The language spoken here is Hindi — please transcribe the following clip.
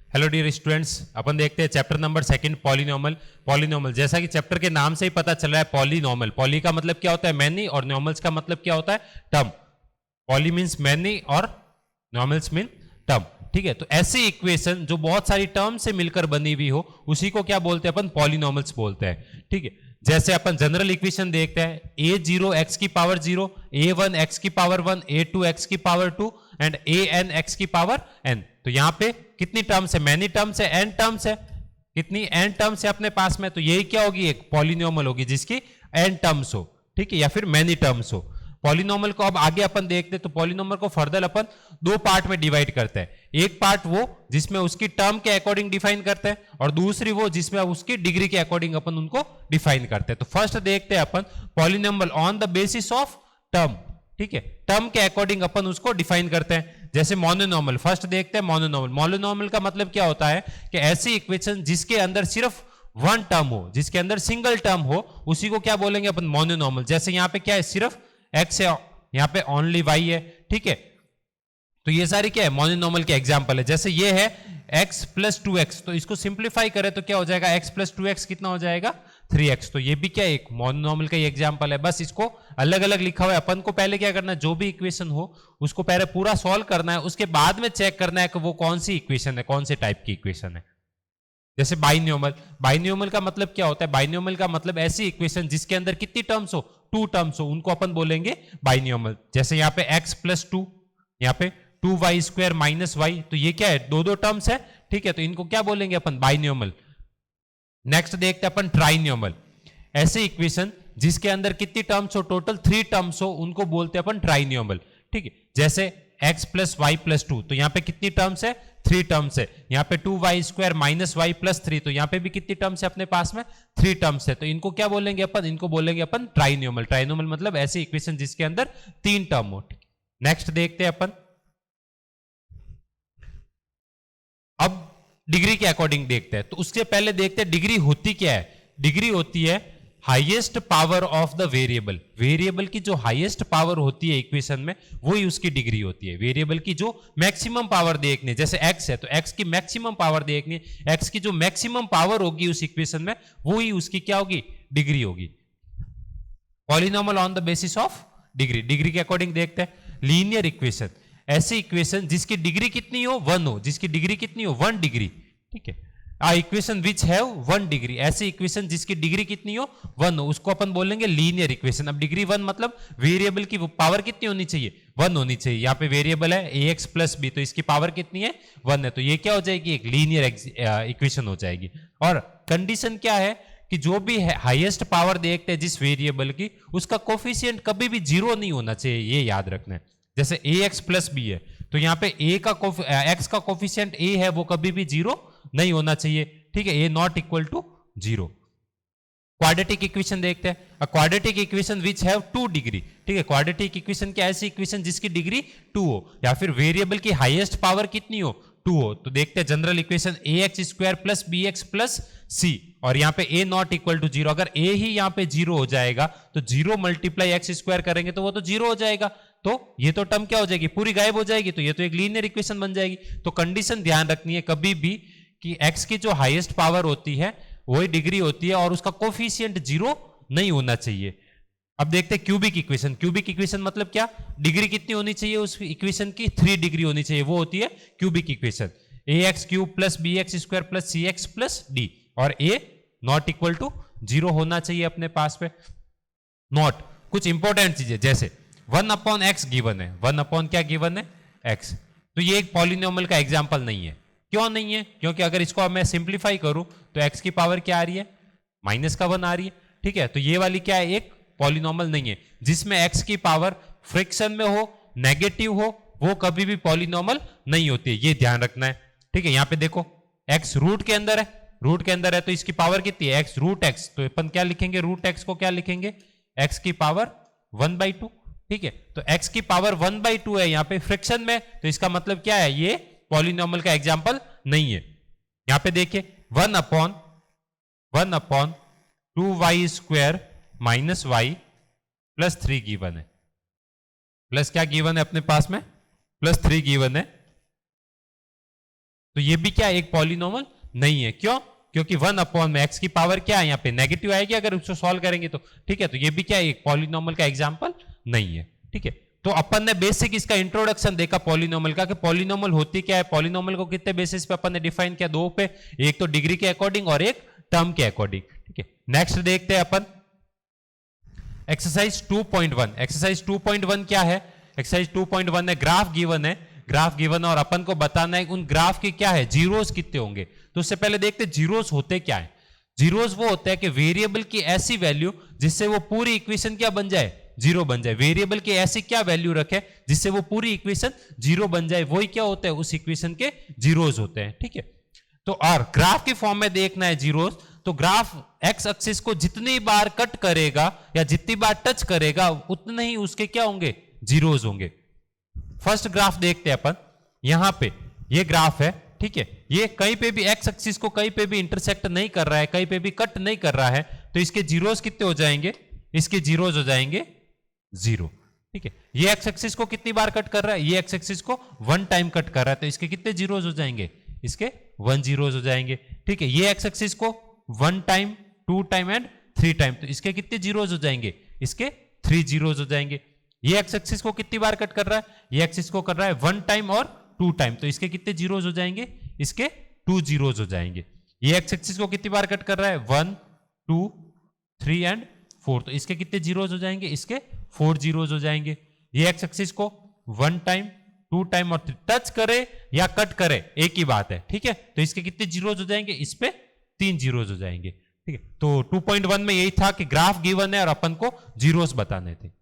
हेलो डियर स्टूडेंट्स, अपन देखते हैं chapter number second polynomial. Polynomial जैसा कि चैप्टर के नाम से ही पता चल रहा है, पॉलिनॉमल। पॉली का मतलब क्या होता है? मैनी, और नॉर्मल्स का मतलब क्या होता है? टर्म। पॉली मीन्स मैनी और नॉर्मल्स मीन टर्म। ठीक है, तो ऐसी इक्वेशन जो बहुत सारी टर्म से मिलकर बनी हुई हो उसी को क्या बोलते हैं? अपन पॉलिनॉमल्स बोलते हैं। ठीक है, जैसे अपन जनरल इक्वेशन देखते हैं, a0 x की पावर 0, a1 x की पावर 1, a2 x की पावर 2 एंड an x की पावर n। तो यहां पे कितनी टर्म्स है? मैनी टर्म्स है, n टर्म्स है। कितनी n टर्म्स है अपने पास में? तो यही क्या होगी? एक पॉलिनॉमल होगी जिसकी n टर्म्स हो। ठीक है, या फिर मैनी टर्म्स हो। पॉलिनॉमल को अब आगे अपन देखते हैं, तो पॉलिनॉमल को फर्दर अपन दो पार्ट में डिवाइड करते हैं। एक पार्ट वो जिसमें उसकी टर्म के अकॉर्डिंग डिफाइन करते हैं, और दूसरी वो जिसमें उसकी डिग्री के अकॉर्डिंग अपन उनको डिफाइन करते हैं। तो फर्स्ट देखते हैं अपन polynomial on the basis of term. ठीक है, टर्म के अकॉर्डिंग अपन उसको डिफाइन करते हैं। जैसे मोनोनॉमल, फर्स्ट देखते हैं मोनोनॉमल। मोनोनॉमल का मतलब क्या होता है कि ऐसी इक्वेशन जिसके अंदर सिर्फ वन टर्म हो, जिसके अंदर सिंगल टर्म हो, उसी को क्या बोलेंगे अपन? मोनोनॉमल। जैसे यहां पे क्या है? सिर्फ x है, यहां पे ओनली y है। ठीक है, तो ये सारी क्या है? मोनोनॉमल के एग्जांपल है। जैसे ये है x प्लस 2x, तो इसको सिंप्लीफाई करें तो क्या हो जाएगा? x प्लस 2x कितना हो जाएगा? 3x। तो ये भी क्या है? एक मोनोनॉमल का ही एग्जांपल है। बस इसको अलग अलग लिखा हुआ है। अपन को पहले क्या करना है? जो भी इक्वेशन हो उसको पहले पूरा सॉल्व करना है, उसके बाद में चेक करना है कि वो कौन सी इक्वेशन है, कौन से टाइप की इक्वेशन है। जैसे बाइनोमियल, बाइनोमियल का मतलब क्या होता है? बाइनोमियल का मतलब ऐसी इक्वेशन जिसके अंदर कितनी टर्म्स हो? टू टर्म्स हो, उनको अपन बोलेंगे बाइनोमियल। जैसे यहाँ पे x प्लस 2, यहाँ पे 2y स्क्वायर माइनस वाई, तो ये क्या है? दो दो टर्म्स है। ठीक है, तो इनको क्या बोलेंगे अपन? बाइनोमियल। नेक्स्ट देखते हैं अपन ट्राइनोमियल। ऐसी इक्वेशन जिसके अंदर कितनी टर्म्स हो? टोटल 3 टर्म्स हो, उनको बोलते हैं अपन ट्राइनोमियल। ठीक है, जैसे x प्लस वाई प्लस 2, तो यहां पे कितनी टर्म्स है? 3 टर्म्स है। यहां पे 2y square minus y plus 3, तो यहां पे भी कितनी टर्म्स है अपने पास में? 3 टर्म्स है। तो इनको क्या बोलेंगे अपन? इनको बोलेंगे अपन ट्राइनोमियल। ट्राइनोमियल मतलब ऐसी इक्वेशन जिसके अंदर 3 टर्म हो। नेक्स्ट देखते हैं अपन, अब डिग्री के अकॉर्डिंग देखते हैं। तो उसके पहले देखते हैं डिग्री होती क्या है। डिग्री होती है highest power of the variable. Variable की जो हाईएस्ट पावर होती है इक्वेशन में, वही उसकी डिग्री होती है। वेरिएबल की जो मैक्सिमम पावर देखनी है, जैसे x है तो x की मैक्सिमम पावर देखनी है, x की जो मैक्सिमम पावर होगी उस इक्वेशन में, वही उसकी क्या होगी? डिग्री होगी। Polynomial on the basis of degree. Degree के अकॉर्डिंग देखते हैं लीनियर इक्वेशन। ऐसी इक्वेशन जिसकी डिग्री कितनी हो? 1 हो। जिसकी डिग्री कितनी हो? 1 डिग्री। ठीक है, इक्वेशन विच हैव 1 डिग्री। ऐसी इक्वेशन जिसकी डिग्री कितनी हो? 1 हो, उसको अपन बोलेंगे लीनियर इक्वेशन। अब डिग्री 1 मतलब वेरिएबल की पावर कितनी होनी चाहिए? 1 होनी चाहिए। यहाँ पे वेरिएबल है ax प्लस बी, तो इसकी पावर कितनी है? 1 है। तो ये क्या हो जाएगी? एक लीनियर इक्वेशन हो जाएगी। और कंडीशन क्या है कि जो भी हाईएस्ट पावर देखते हैं जिस वेरिएबल की, उसका कोफिशिएंट कभी भी 0 नहीं होना चाहिए, ये याद रखना है। जैसे ax प्लस बी है, तो यहाँ पे x का कोफिशिएंट a है, वो कभी भी 0 नहीं होना चाहिए। ठीक है, a not equal to 0। Quadratic equation देखते हैं, a quadratic equation which have 2 degree. ठीक है, क्वाड्रेटिक इक्वेशन क्या? ऐसी इक्वेशन जिसकी डिग्री 2 हो, या फिर वेरिएबल की हाईएस्ट पावर कितनी हो? 2 हो। तो देखते हैं general equation ax square plus bx plus c, और यहाँ पे a नॉट इक्वल टू 0। अगर a ही यहाँ पे 0 हो जाएगा तो 0 मल्टीप्लाई x स्क्वायर करेंगे तो वो तो 0 हो जाएगा। तो ये तो टर्म क्या हो जाएगी? पूरी गायब हो जाएगी। तो ये तो एक लीनियर इक्वेशन बन जाएगी। तो कंडीशन ध्यान रखनी है कभी भी कि x की जो हाईएस्ट पावर होती है वही डिग्री होती है, और उसका कोफिशिएंट 0 नहीं होना चाहिए। अब देखते हैं क्यूबिक इक्वेशन। क्यूबिक इक्वेशन मतलब क्या? डिग्री कितनी होनी चाहिए उस इक्वेशन की? 3 डिग्री होनी चाहिए, वो होती है cubic equation. ax cube plus bx square plus cx plus d, और a नॉट इक्वल टू 0 होना चाहिए अपने पास पे। नॉट कुछ इंपॉर्टेंट चीजें, जैसे 1 अपॉन एक्स गिवन है। 1 अपॉन क्या गिवन है? x। तो ये एक पॉलिनॉमियल का एग्जाम्पल नहीं है। क्यों नहीं है? क्योंकि अगर इसको मैं सिंप्लीफाई करूं तो x की पावर क्या आ रही है? माइनस का 1 आ रही है। ठीक है, तो ये वाली क्या है? एक पॉलिनॉमियल नहीं है। जिसमें x की पावर फ्रैक्शन में हो, नेगेटिव हो, वो कभी भी पॉलिनॉमियल नहीं होती है, ये ध्यान रखना है। ठीक है, यहां पे देखो x रूट के अंदर है, रूट के अंदर है, तो इसकी पावर कितनी है? x root x। तो अपन क्या लिखेंगे? रूट x को क्या लिखेंगे? x की पावर 1/2। ठीक है, तो x की पावर 1/2 है यहाँ पे फ्रैक्शन में, तो इसका मतलब क्या है? ये पॉलिनॉमियल का एग्जाम्पल नहीं है। यहां पे देखिए 1 upon 2y square minus y plus 3 given है। प्लस क्या गिवन है अपने पास में? प्लस 3 गिवन है। तो ये भी क्या एक पॉलिनोमल नहीं है। क्यों? क्योंकि 1/x की पावर क्या है यहाँ पे नेगेटिव आएगी अगर उसको सॉल्व करेंगे तो। ठीक है, तो ये भी क्या एक पॉलिनोमल का एग्जांपल नहीं है। ठीक है, तो अपन ने बेसिक इसका इंट्रोडक्शन देखा पॉलिनोमल का कि पॉलिनोमल होती क्या है, पॉलिनोमल को कितने बेसिस पे अपन ने डिफाइन किया, दो पे, एक तो डिग्री के अकॉर्डिंग और एक टर्म के अकॉर्डिंग। ठीक है, नेक्स्ट देखते हैं अपन एक्सरसाइज 2.1। एक्सरसाइज 2.1 क्या है? एक्सरसाइज 2.1 है ग्राफ गिवन है, ग्राफ गिवन और अपन को बताना है उन ग्राफ के क्या है जीरोस कितने होंगे। तो उससे पहले देखते हैं जीरोस होते क्या है। जीरोस वो होता है कि वेरिएबल की ऐसी वैल्यू जिससे वो पूरी इक्वेशन क्या बन जाए, जीरो बन जाए। वेरिएबल की ऐसी क्या वैल्यू रखे जिससे वो पूरी इक्वेशन जीरो बन जाए, वही क्या होता है उस इक्वेशन के जीरोस होते हैं। ठीक है, तो और ग्राफ के फॉर्म में देखना है जीरोस, तो ग्राफ एक्स एक्सिस को जितनी बार कट करेगा या जितनी बार टच करेगा उतने ही उसके क्या होंगे, जीरोस होंगे। फर्स्ट ग्राफ देखते हैं अपन, यहां पे ये ग्राफ है। ठीक है, ये कहीं पे भी एक्स एक्सिस को कहीं पे भी इंटरसेक्ट नहीं कर रहा है, कहीं पे भी कट नहीं कर रहा है, तो इसके जीरोस कितने हो जाएंगे, इसके जीरोस हो जाएंगे जीरो। ठीक है, ये एक्स एक्सिस को कितनी बार कट कर रहा है, ये एक्स एक्सिस को 1 टाइम कट कर रहा है, तो इसके कितने जीरोस हो जाएंगे, इसके 1 जीरोस हो जाएंगे। ठीक है, ये एक्स एक्सिस को 1 टाइम, 2 टाइम एंड 3 टाइम, तो इसके कितने जीरोस हो जाएंगे, इसके 3 जीरोस हो जाएंगे। ये एक्स एक्सिस को कितनी बार कट कर रहा है, ये एक्सिस को कर रहा है 1 टाइम और 2 टाइम, तो इसके कितने जीरोस हो जाएंगे, इसके 2 जीरोस हो जाएंगे। ये एक्स एक्सिस को कितनी बार कट कर रहा है, 1, 2, 3 एंड 4, तो इसके कितने जीरोस हो जाएंगे, इसके 4 जीरोस हो जाएंगे। ये एक्स एक्सिस को 1 टाइम, 2 टाइम और 3 टच करे या कट करे एक ही बात है। ठीक है, तो इसके कितने जीरोस हो जाएंगे, इस पे 3 जीरोस हो जाएंगे। ठीक है, तो 2.1 में यही था कि ग्राफ गिवन है और अपन को जीरोस बताने थे।